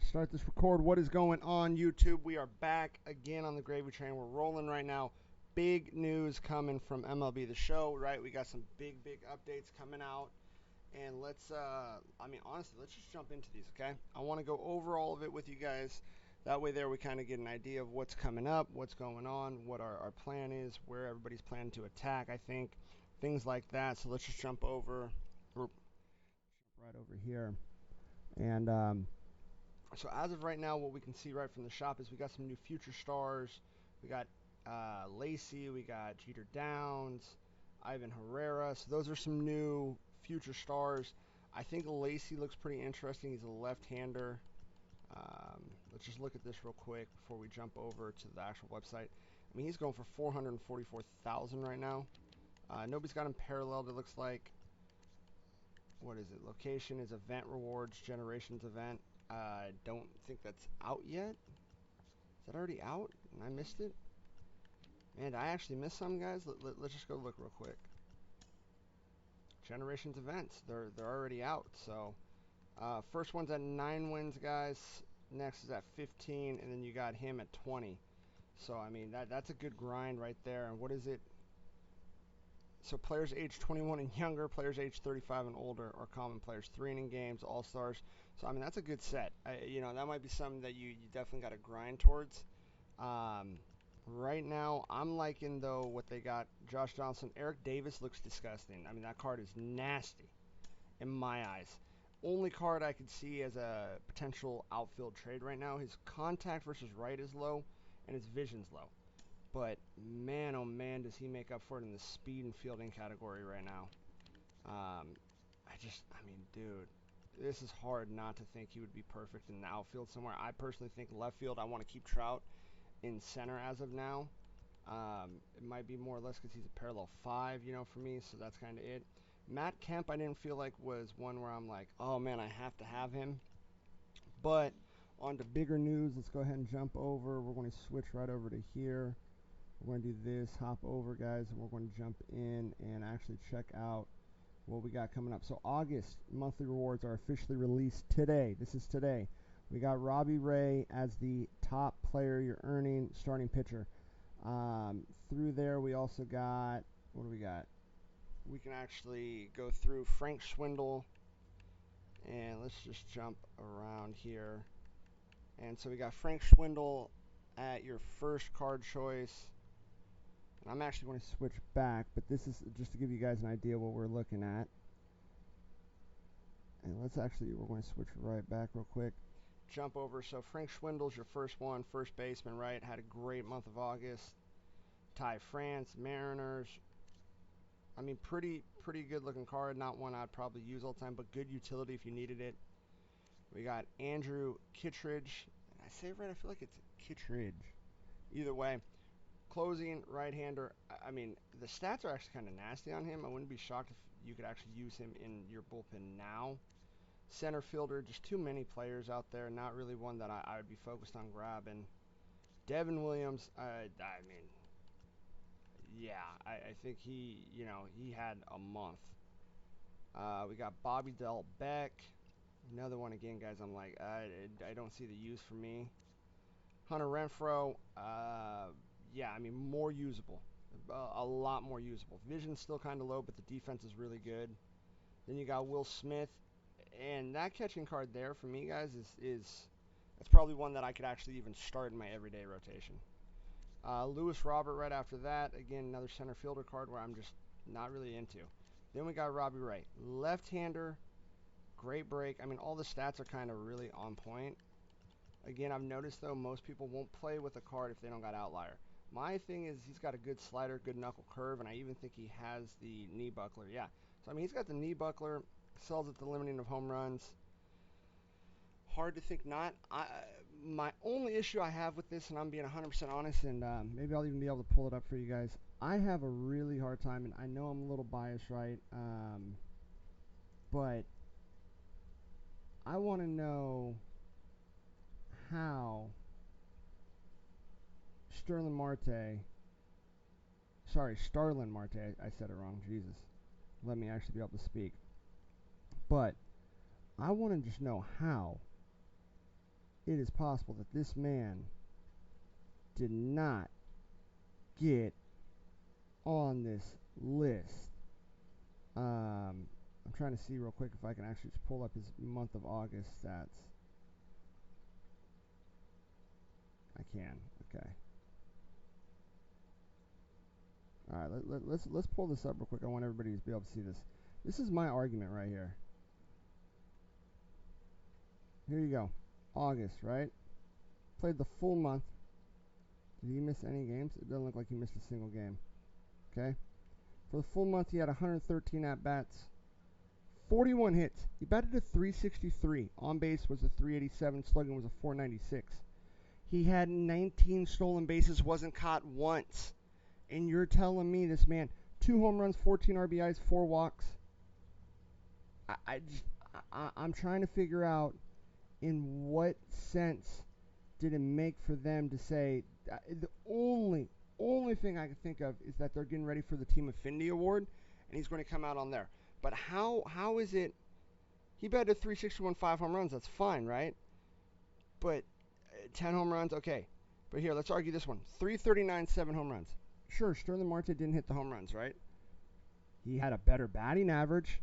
Start this record. What is going on, YouTube? We are back again on the gravy train. We're rolling right now. Big news coming from MLB The Show, right? We got some big updates coming out. And honestly, let's just jump into these, okay? I want to go over all of it with you guys. That way there we kind of get an idea of what's coming up, what's going on, what our plan is, where everybody's planning to attack, I think. Things like that. So let's just jump right over here. And so as of right now, what we can see right from the shop is we got some new future stars. We got Lacey, we got Jeter Downs, Ivan Herrera. So those are some new future stars. I think Lacey looks pretty interesting. He's a left-hander. Let's just look at this real quick before we jump over to the actual website. I mean, he's going for 444,000 right now. Nobody's got him paralleled. It looks like. What is it? Location is event rewards, generations event. I don't think that's out yet. Is that already out? And I missed it? Man, I actually missed some, guys. Let's just go look real quick. Generations events. They're already out. So first one's at 9 wins, guys. Next is at 15, and then you got him at 20. So I mean that's a good grind right there. And what is it? So players age 21 and younger, players age 35 and older are common players. 3 inning games, all stars. So I mean that's a good set. That might be something that you definitely got to grind towards. Right now, I'm liking though what they got. Josh Johnson, Eric Davis looks disgusting. I mean that card is nasty in my eyes. Only card I could see as a potential outfield trade right now. His contact versus right is low, and his vision's low. But man, oh man, does he make up for it in the speed and fielding category right now. I mean, dude, this is hard not to think he would be perfect in the outfield somewhere. I personally think left field, I want to keep Trout in center as of now. It might be more or less because he's a parallel 5, for me, so that's kind of it. Matt Kemp, I didn't feel like was one where I'm like, oh man, I have to have him. But on to bigger news, let's go ahead and jump over. We're going to switch right over to here. We're going to do this, hop over, guys, and we're going to jump in and actually check out what we got coming up. So August monthly rewards are officially released today. This is today. We got Robbie Ray as the top player you're earning starting pitcher. Through there, we also got, what do we got? We can actually go through Frank Swindle, and let's just jump around here. And so we got Frank Swindle at your first card choice. And I'm actually going to switch back, but this is just to give you guys an idea what we're looking at. And we're going to switch right back real quick. Jump over. So Frank Schwindel's your first one, first baseman, right? Had a great month of August. Ty France, Mariners. I mean, pretty good looking card. Not one I'd probably use all the time, but good utility if you needed it. We got Andrew Kittredge. I say it right? I feel like it's Kittredge. Either way, closing right-hander. I mean, the stats are actually kind of nasty on him. I wouldn't be shocked if you could actually use him in your bullpen now. Center fielder, just too many players out there. Not really one that I would be focused on grabbing. Devin Williams, I think he had a month. We got Bobby Del Beck. Another one again, guys. I'm like, I don't see the use for me. Hunter Renfroe, more usable. A lot more usable. Vision's still kind of low, but the defense is really good. Then you got Will Smith. And that catching card there for me, guys, is that's probably one that I could actually even start in my everyday rotation. Lewis Robert right after that. Again, another center fielder card where I'm just not really into. Then we got Robbie Ray. Left-hander, great break. I mean, all the stats are kind of really on point. Again, I've noticed, though, most people won't play with a card if they don't got outlier. My thing is he's got a good slider, good knuckle curve, and I even think he has the knee buckler. Yeah. So, I mean, he's got the knee buckler, sells at the limiting of home runs. Hard to think not. My only issue I have with this, and I'm being 100% honest, and maybe I'll even be able to pull it up for you guys. I have a really hard time, and I know I'm a little biased, right? But I want to know how Starling Marte. I said it wrong. Jesus. Let me actually be able to speak. But I want to just know how it is possible that this man did not get on this list. I'm trying to see real quick if I can actually just pull up his month of August stats. I can. Okay. All right. Let's pull this up real quick. I want everybody to be able to see this. This is my argument right here. Here you go. August, right? Played the full month. Did he miss any games? It doesn't look like he missed a single game. Okay. For the full month, he had 113 at-bats, 41 hits. He batted a 363. On base was a 387. Slugging was a 496. He had 19 stolen bases, wasn't caught once. And you're telling me this man, 2 home runs, 14 RBIs, 4 walks. I'm trying to figure out in what sense did it make for them to say the only thing I can think of is that they're getting ready for the Team Affinity Award, and he's going to come out on there. But how is it? He batted 361, 5 home runs. That's fine, right? But 10 home runs, okay. But here, let's argue this one. 339, 7 home runs. Sure, Starling Marte didn't hit the home runs, right? He had a better batting average.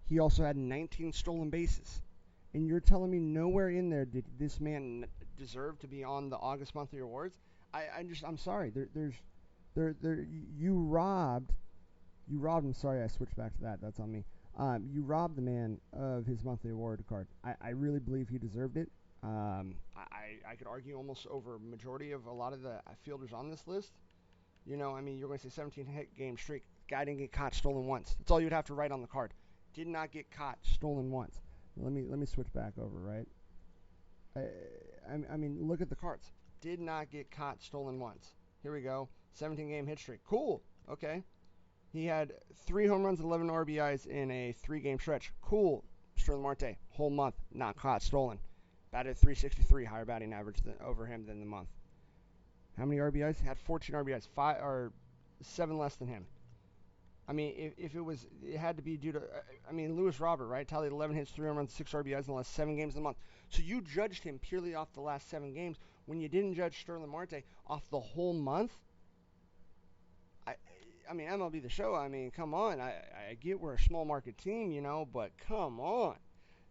He also had 19 stolen bases. And you're telling me nowhere in there did this man deserve to be on the August monthly awards? I'm sorry. You robbed him. Sorry, I switched back to that. That's on me. You robbed the man of his monthly award card. I really believe he deserved it. I could argue almost over a majority of a lot of the fielders on this list. You know, I mean, you're going to say 17 hit game streak. Guy didn't get caught stolen once. That's all you'd have to write on the card. Did not get caught stolen once. Let me switch back over, right? I mean, look at the cards. Did not get caught stolen once. Here we go. 17 game hit streak. Cool. Okay. He had 3 home runs, 11 RBIs in a 3-game stretch. Cool. Starling Marte, whole month, not caught stolen. Batted 363, higher batting average over him than the month. How many RBIs? Had 14 RBIs, 7 less than him. I mean, if it had to be due to, Lewis Robert, right? Tallied 11 hits, 3 home runs, 6 RBIs in the last 7 games of the month. So you judged him purely off the last 7 games when you didn't judge Starling Marte off the whole month. MLB The Show, come on. I get we're a small market team, but come on.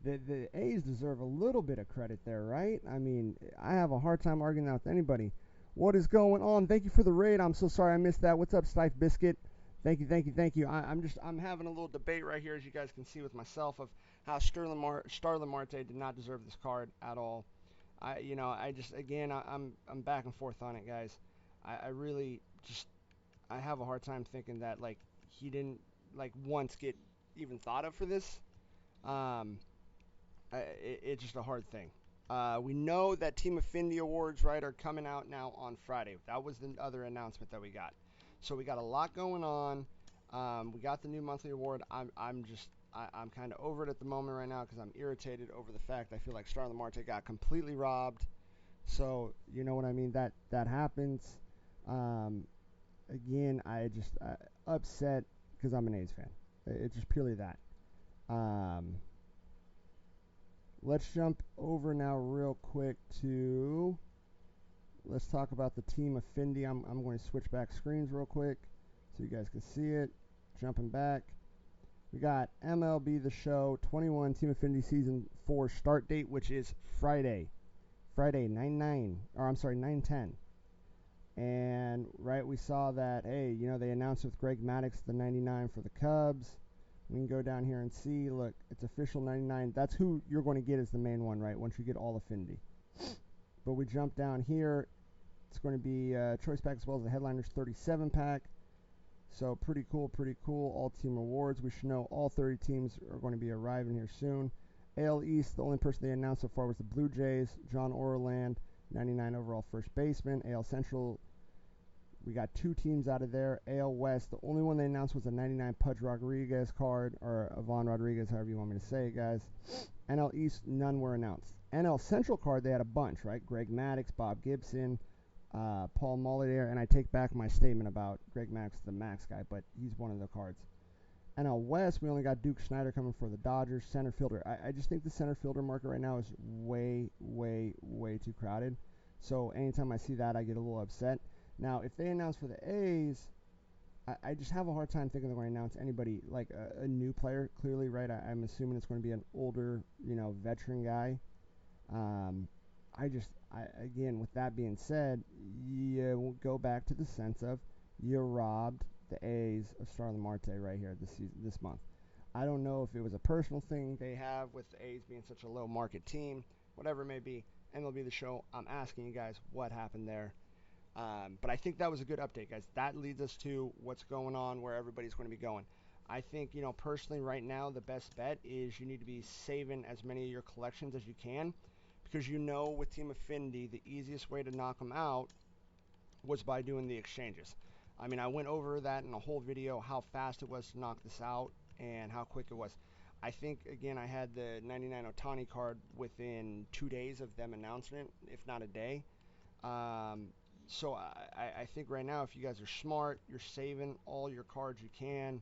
The A's deserve a little bit of credit there, right? I mean, I have a hard time arguing that with anybody. What is going on? Thank you for the raid. I'm so sorry I missed that. What's up, Stife Biscuit? Thank you. I'm having a little debate right here, as you guys can see with myself, of how Starling Marte did not deserve this card at all. I'm back and forth on it, guys. I really just I have a hard time thinking that he didn't once get even thought of for this. It's just a hard thing. We know that Team Affinity Awards, right, are coming out now on Friday. That was the other announcement that we got. So we got a lot going on. We got the new monthly award. I'm kind of over it at the moment right now because I'm irritated over the fact I feel like Starling Marte got completely robbed. So you know what I mean. That happens. Again, I upset because I'm an A's fan. It's just purely that. Let's jump over now real quick to, let's talk about the Team Affinity. I'm going to switch back screens real quick so you guys can see it. Jumping back. We got MLB The Show 21 Team Affinity Season 4 start date, which is Friday 9/10. And right, we saw that, hey, they announced with Greg Maddux the 99 for the Cubs. We can go down here and see, look, it's official 99. That's who you're going to get as the main one, right, once you get all Affinity. But we jump down here. It's going to be choice pack as well as the Headliners 37 pack. So pretty cool. All team rewards. We should know all 30 teams are going to be arriving here soon. AL East, the only person they announced so far was the Blue Jays. John Orland, 99 overall first baseman. AL Central, we got 2 teams out of there. AL West, the only one they announced was a 99 Pudge Rodriguez card, or Ivan Rodriguez, however you want me to say it, guys. NL East, none were announced. NL Central card, they had a bunch, right? Greg Maddux, Bob Gibson, Paul Molitor, and I take back my statement about Greg Maddux, the Max guy, but he's one of the cards. NL West, we only got Duke Snider coming for the Dodgers, center fielder. I just think the center fielder market right now is way, way, way too crowded. So anytime I see that, I get a little upset. Now, if they announce for the A's, I just have a hard time thinking they're going to announce anybody like a new player. Clearly, right? I'm assuming it's going to be an older, veteran guy. Um, again, with that being said, you will go back to the sense of you robbed the A's of Starling Marte right here this month. I don't know if it was a personal thing they have with the A's being such a low market team, whatever it may be. MLB The Show, I'm asking you guys what happened there. But I think that was a good update, guys. That leads us to what's going on, where everybody's going to be going. I think, personally, right now, the best bet is you need to be saving as many of your collections as you can, because with Team Affinity, the easiest way to knock them out was by doing the exchanges. I mean, I went over that in a whole video, how fast it was to knock this out and how quick it was. I think, again, I had the 99 Otani card within 2 days of them announcing it, if not a day. Um, so I think right now, if you guys are smart, you're saving all your cards you can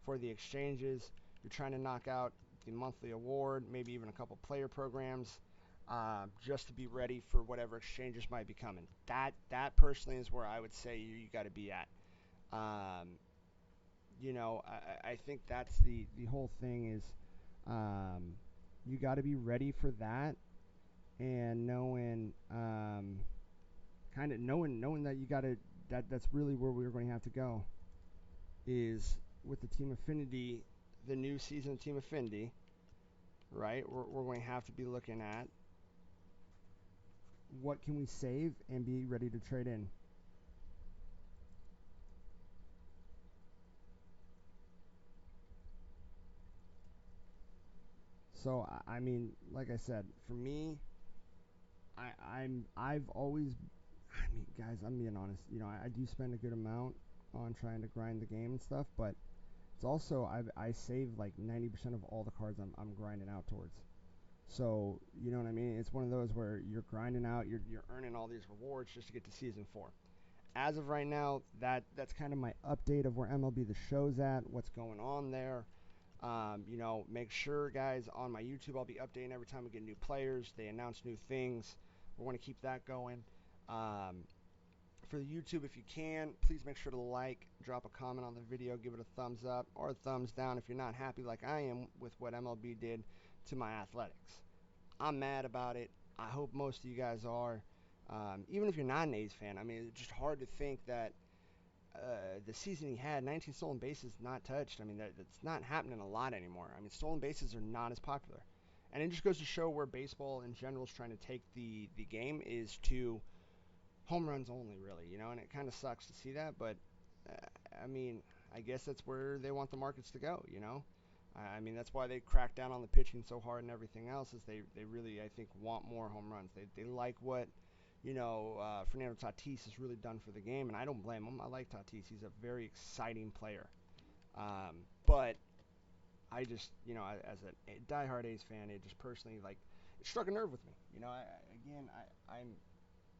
for the exchanges. You're trying to knock out the monthly award, maybe even a couple player programs, just to be ready for whatever exchanges might be coming. That personally is where I would say you got to be at. Um, I think that's the whole thing is you got to be ready for that and knowing that you got to that's really where we're going to have to go is with the Team Affinity, the new season of Team Affinity, right? We're going to have to be looking at what can we save and be ready to trade in. So I mean, like I said, for me, I've always, I mean, guys, I'm being honest. I do spend a good amount on trying to grind the game and stuff, but it's also I save like 90% of all the cards I'm grinding out towards. So you know what I mean? It's one of those where you're grinding out, you're earning all these rewards just to get to season 4. As of right now, that's kind of my update of where MLB The Show's at, what's going on there. Make sure, guys, on my YouTube, I'll be updating every time we get new players. They announce new things. We want to keep that going. For the YouTube, if you can, please make sure to like, drop a comment on the video, give it a thumbs up or a thumbs down if you're not happy like I am with what MLB did to my athletics. I'm mad about it. I hope most of you guys are. Even if you're not an A's fan, I mean, it's just hard to think that the season he had, 19 stolen bases not touched. I mean, that's not happening a lot anymore. I mean, stolen bases are not as popular. And it just goes to show where baseball in general is trying to take the game is to home runs only, really, and it kind of sucks to see that. But, I mean, I guess that's where they want the markets to go. I mean, that's why they crack down on the pitching so hard and everything else is they really, I think, want more home runs. They like what Fernando Tatis has really done for the game, and I don't blame him. I like Tatis. He's a very exciting player. But I just, as a diehard A's fan, it just personally, like, it struck a nerve with me.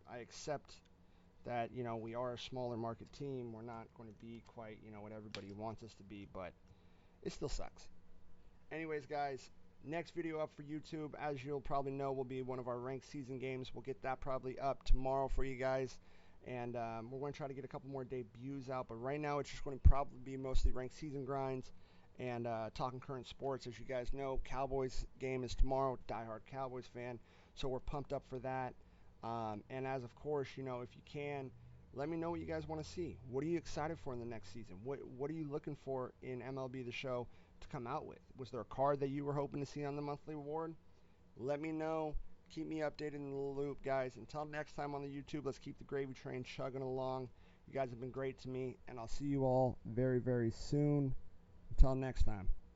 I accept that, we are a smaller market team. We're not going to be quite, what everybody wants us to be, but it still sucks. Anyways, guys, next video up for YouTube, as you'll probably know, will be one of our ranked season games. We'll get that probably up tomorrow for you guys. And we're going to try to get a couple more debuts out. But right now, it's just going to probably be mostly ranked season grinds and talking current sports. As you guys know, Cowboys game is tomorrow. Diehard Cowboys fan. So we're pumped up for that. And as of course, if you can, let me know what you guys want to see. What are you excited for in the next season? What are you looking for in MLB The Show to come out with? Was there a card that you were hoping to see on the monthly award? Let me know. Keep me updated in the loop, guys. Until next time on the YouTube, let's keep the gravy train chugging along. You guys have been great to me, and I'll see you all very, very soon. Until next time.